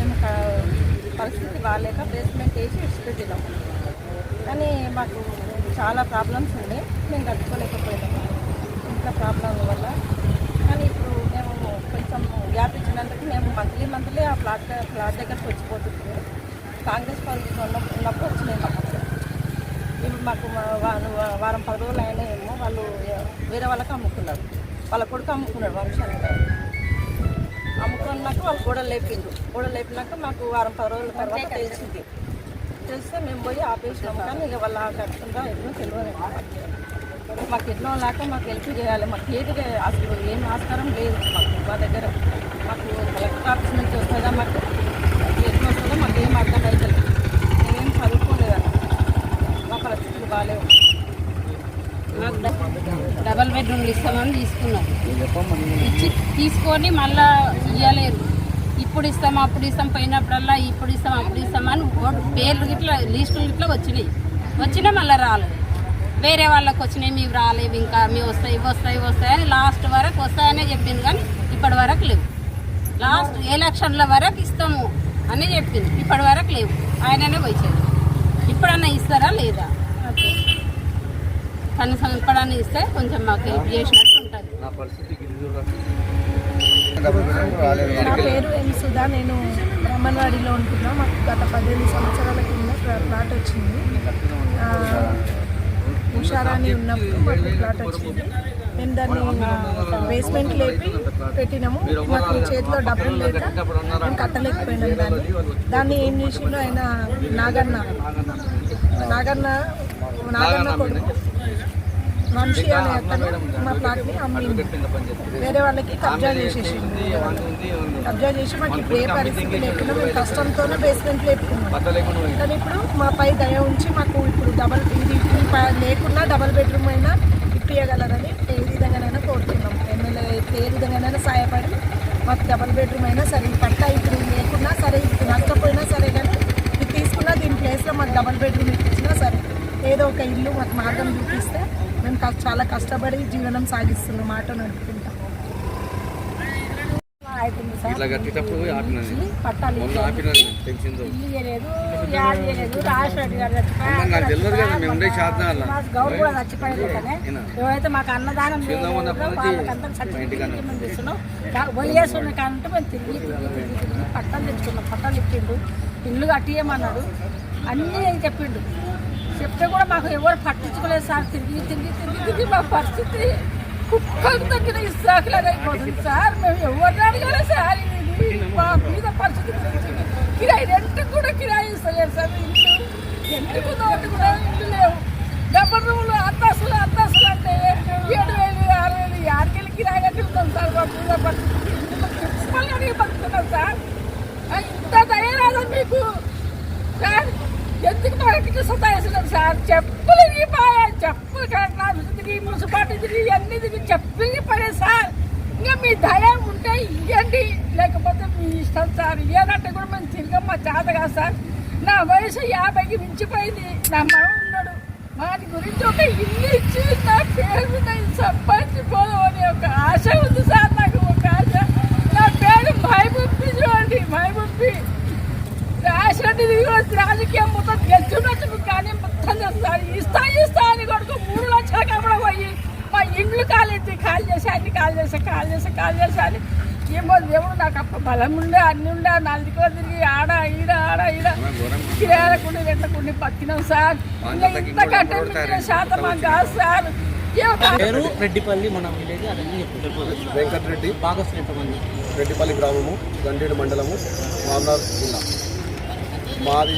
మేము పరిస్థితి బాగాలేక బేస్మెంట్ వేసి ఇచ్చిపెట్టినాం. కానీ మాకు చాలా ప్రాబ్లమ్స్ ఉండే, మేము కట్టుకోలేకపోయినాము ఇంట్లో ప్రాబ్లం వల్ల. కానీ ఇప్పుడు మేము కొంచెం గ్యాప్ ఇచ్చినందుకు మేము మంత్లీ ఆ ఫ్లాట్ దగ్గరకు వచ్చిపోతున్నాము. కాంగ్రెస్ ప్రభుత్వం ఉన్నప్పుడు వచ్చినాయి మాకు. ఇప్పుడు మాకు వారం 10 రోజులు అయినాయేమో వాళ్ళు వేరే వాళ్ళకి అమ్ముకున్నారు. వాళ్ళ కొడుకు అమ్ముకున్నాడు వంశానికి. అమ్ముకున్నాక వాళ్ళు గోడలు లేపినాక మాకు వారం 10 రోజుల తర్వాత తెలిస్తే మేము పోయి ఆపేసినాము. కానీ ఇక వాళ్ళు కట్టుకుంటా ఎన్నో తెలియదు. మాకు ఎన్నో లేక మాకు హెల్ప్ చేయాలి. మాకు ఏది అసలు ఏం ఆస్కారం లేదు మాకు మా దగ్గర. మాకు కలెక్టర్ ఆఫీస్ నుంచి వస్తుందా, మాకు ఎన్నో వస్తుందో మాకు ఏం అర్థం అవుతుంది. మేమేం చదువుకోలేదన్న, మా పరిస్థితులు బాగాలేవు. డబల్ బెడ్రూమ్లు ఇస్తామని తీసుకున్నాం. తీసుకొని మళ్ళా ఇవ్వలేరు. ఇప్పుడు ఇస్తాం అప్పుడు ఇస్తాం, పోయినప్పుడల్లా ఇప్పుడు ఇస్తాం అప్పుడు ఇస్తామని పేర్లు గిట్లా లిస్టులు గిట్లా వచ్చినా మళ్ళీ రాలేదు. వేరే వాళ్ళకి వచ్చినాయి, మేము రాలేవు, ఇంకా మేము వస్తాయి అని లాస్ట్ వరకు వస్తాయనే చెప్పింది. కానీ ఇప్పటి వరకు లేవు. లాస్ట్ ఎలక్షన్ల వరకు ఇస్తాము అని చెప్పింది, ఇప్పటి వరకు లేవు. ఆయననే పోయించారు. ఇప్పుడన్నా ఇస్తారా లేదా? కనీసం ఇప్పుడన్నా ఇస్తే కొంచెం మాకు హెల్ప్ చేసినట్టు ఉంటుంది. నా పేరు ఎం సుధా. నేను బ్రహ్మణవాడిలో ఉంటున్నా. మాకు గత 18 సంవత్సరాల కింద ప్లాట్ వచ్చింది. ఉషారాణి ఉన్నప్పుడు మాకు ప్లాట్ వచ్చింది. మేము దాన్ని బేస్మెంట్ లేపి పెట్టినాము. మాకు చేతిలో డబ్బులు లేక మేము కట్టలేకపోయినాం. దాన్ని ఏం చేసిండో ఆయన నాగన్న కొడుకు మనిషి అనే అతను మా ప్లాట్ని అమ్మింది. వేరే వాళ్ళకి కబ్జా చేసి మాకు ఇప్పుడు ఏ పరిస్థితి లేకుండా మేము కష్టంతోనే బేస్మెంట్ లేపుకున్నాం. కానీ ఇప్పుడు మా పై దయ ఉంచి మాకు ఇప్పుడు లేకున్నా డబల్ బెడ్రూమ్ అయినా ఇప్పియగలరని ఏ విధంగానైనా కోరుతున్నాం. ఎమ్మెల్యే ఏ విధంగానైనా సహాయపడి మాకు డబల్ బెడ్రూమ్ అయినా సరే, పట్ట ఇప్పుడు లేకున్నా సరే, ఇప్పుడు నష్టపోయినా సరే, కానీ ఇది తీసుకున్నా దీని ప్లేస్లో మాకు డబల్ బెడ్రూమ్ ఇప్పించినా సరే, ఏదో ఒక ఇల్లు మాకు మార్గం చూపిస్తే మేము చాలా కష్టపడి జీవనం సాగిస్తున్నాం. మాట నడుపుకుంటాం. అవుతుంది సార్. పట్టాలు ఇల్లు చేయలేదు. రాజశేఖర్ గారు గౌరవ కూడా చచ్చిపోయింది. ఎవరైతే మాకు అన్నదానం వాళ్ళకంతా సర్టిఫికేట్ ఇస్తున్నాం. వైఎస్ఆర్ కంటే మేము తిరిగి పట్టాలు తెచ్చుకున్నాం. పట్టాలు ఇచ్చిండు, ఇల్లు కట్టియమన్నాడు, అన్నీ చెప్పిండు. చెప్తే కూడా మాకు ఎవరు పట్టించుకోలేదు సార్. తిరిగి మా పరిస్థితి కుక్కకు తగ్గిన ఇస్తాకులాగా అయిపోతుంది సార్. మేము ఎవరిని అడగాలి సార్? ఇది మా మీద పరిస్థితి కిరాయి రెంట్కి కూడా కిరాయి ఇస్తలేదు సార్. ఇల్లు ఎందుకు ఒకటి కూడా ఇల్లు లేవు. డబల్ రూములు అంతస్తులు అంటే 7,000 6,000 యాడికెళ్ళి కిరాయి కట్టుకుంటాం సార్. మా మీద పరిస్థితి అడిగి బతుకుతున్నాం సార్. ఇంత దయరాదా మీకు సార్? ఎందుకు మాకు సతాయిస్తున్నాం సార్? చెప్పులు చెప్పులు కన్నా మున్సిపాలిటీ తిరిగి అన్ని తిరిగి చెప్పులు పడే సార్. ఇంకా మీ దయ ఉంటే ఇవ్వండి, లేకపోతే మీ ఇష్టం సార్. ఇవ్వాలంటే కూడా మేము తిరగమ్మ చేత కాదు సార్. నా వయసు 50కి మించిపోయింది. నా మనవడు ఉన్నాడు. వాటి గురించి ఒక ఇల్లు ఇచ్చి నా పేరు సంపాదించిపోదాం అని ఒక ఆశ ఉంది సార్. నాకు ఒక ఆశ. నా పేరు మైబుప్పి చూడండి, మైబుప్పి. రాజకీయం మొత్తం గెలుచున్నట్టు కానీ మొత్తం చేస్తారు. ఇస్తా అని కొడుకు 3 లక్షల కమ్మడం పోయి మా ఇండ్లు కాల్ చేసి అన్ని కాల్ చేసి అని ఏమో దేవుడు నాకు అప్పుడు బలం ఉండే, అన్ని ఉండే. 4 దిక్కులు తిరిగి ఆడ ఈడ కిరాయకుండా రెండకుండా బతికినాం సార్. ఇంకా ఇంతకంటే మించిన శాతం మాకు కాదు సార్. రెడ్డిపల్లి మన విలేజ్ వెంకటరెడ్డి రెడ్డిపల్లి గ్రామము, గండేడు మండలము, మామనార్ జిల్లా. మాది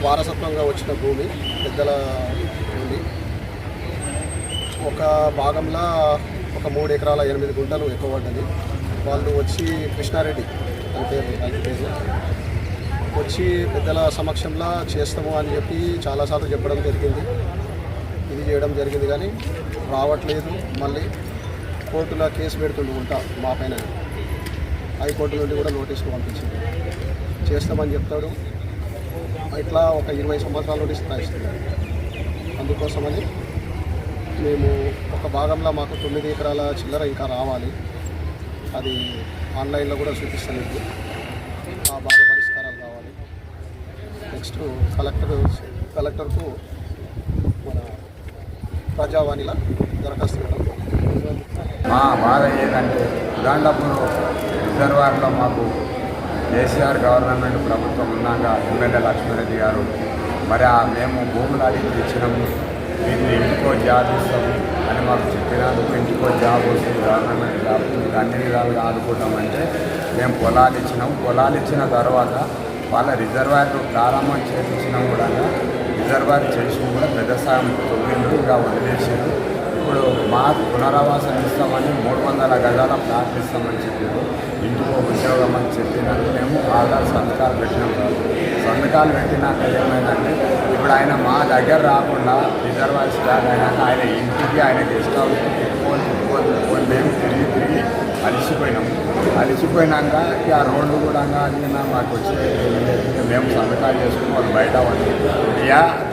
వారసత్వంగా వచ్చిన భూమి పెద్దల నుండి. ఒక భాగంలో ఒక 3 ఎకరాల 8 గుంటలు ఎక్కువ పడ్డది. వాళ్ళు వచ్చి కృష్ణారెడ్డి అని పేరు వచ్చి పెద్దల సమక్షంలో చేస్తాము అని చెప్పి చాలాసార్లు చెప్పడం జరిగింది. ఇది చేయడం జరిగింది కానీ రావట్లేదు. మళ్ళీ కోర్టులో కేసు పెడుతుంటా మా పైన. హైకోర్టు నుండి కూడా నోటీసులు పంపించింది. చేస్తామని చెప్తాడు. ఇట్లా ఒక 20 సంవత్సరాల నుండి ఇస్తున్నారు. అందుకోసమని మేము ఒక భాగంలో మాకు 9 ఎకరాల చిల్లర ఇంకా రావాలి. అది ఆన్లైన్లో కూడా చూపిస్తాను. ఆ భాగం నెక్స్ట్ కలెక్టర్కు మన ప్రజావాణిలో దరఖాస్తు పెట్టాలి. మా బాధ ఏంటంటే గాండాపూర్ రిజర్వాయర్లో మాకు కేసీఆర్ గవర్నమెంట్ ప్రభుత్వం ఉన్నాక ఎమ్మెల్యే లక్ష్మీరెడ్డి గారు మరి మేము భూములు అడిగి ఇచ్చినాము, మీకు ఇంటికో జాబ్ ఇస్తాము అని మాకు చెప్పినందుకు ఇంటికో జాబ్ వస్తుంది, గవర్నమెంట్ జాబ్ మీకు అన్ని విధాలుగా ఆదుకుంటామంటే మేము పొలాలు ఇచ్చినాము. పొలాలు ఇచ్చిన తర్వాత వాళ్ళ రిజర్వాయర్ ప్రారంభం చేయించినాం కూడా రిజర్వాయర్ చేసి కూడా పెద్ద సాయం తొమ్మిది ఇంకా వదిలేసారు. ఇప్పుడు మాకు పునరావాసం ఇస్తామని 300 గజాల ప్లాట్లు ఇస్తామని చెప్పారు. ఇంటికో ఉద్యోగం అని చెప్పినందుకు మేము ఆధార్ సంతకాలు పెట్టినాం కాదు. సంతకాలు పెట్టినాక ఏమైందంటే ఇప్పుడు ఆయన మా దగ్గర రాకుండా రిజర్వాయర్ స్టార్ట్ అయినాక ఆయన ఇంటికి ఆయన గెస్ట్ హౌస్ తిప్పుకొని మేము తిరిగి అలిసిపోయినాక ఆ రోడ్లు కూడా మాకు వచ్చి మేము సంతకాలు చేసుకుని వాళ్ళు బయట వాళ్ళు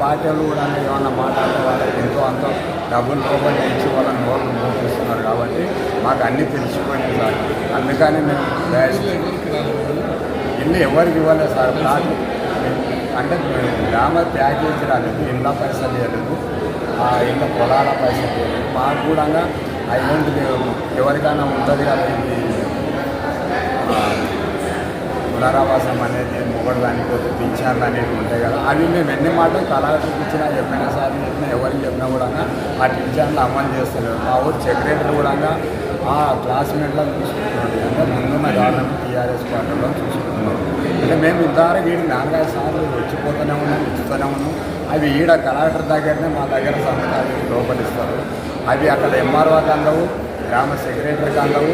పార్టీలు కూడా ఏమన్నా మాట్లాడే వాళ్ళకి ఎంతో అంత డబ్బులు లోపల ఇచ్చి వాళ్ళని నోట్లు మోపిస్తున్నారు కాబట్టి మాకు అన్నీ తెలిసిపోయినాయి సార్. అందుకని మేము ఇల్లు ఎవరికి ఇవ్వలేదు సార్. ప్లాట్లు అంటే గ్రామ ప్యాకేజీ రాలేదు, ఇళ్ళ పైసలు ఇవ్వలేదు, ఆ ఇళ్ళ పొలాల పైసలు ఇవ్వలేదు. మాకు కూడా అమౌంట్ ఎవరికైనా ఉంటుంది కదా, ఇది పునరావాసం అనేది మొగడు దానిపోతే పింఛన్లు అనేవి ఉంటాయి కదా, అవి మేము ఎన్ని మాటలు కళాకారులకు ఇచ్చినా చెప్పినా సార్ చెప్పినా ఎవరికి చెప్పినా కూడా ఆ పింఛన్లు అమలు చేస్తలేరు. మా ఊరు సెక్రటరీ కూడా ఆ క్లాస్మేట్లో చూసుకుంటున్నాడు, అంటే ముందున్న గవర్నమెంట్ టీఆర్ఎస్ పార్టీలో చూసుకుంటున్నాడు. అంటే మేము ఇంతవరకు వీడికి 4-5 సార్లు వచ్చిపోతూనే ఉన్నాం, ఇస్తూనే ఉన్నాం. అవి ఈడ కలెక్టర్ దగ్గరనే మా దగ్గర సంతకాలు లోపలిస్తారు. అవి అక్కడ ఎంఆర్ఓకి అందవు, గ్రామ సెక్రటరీకి అందవు.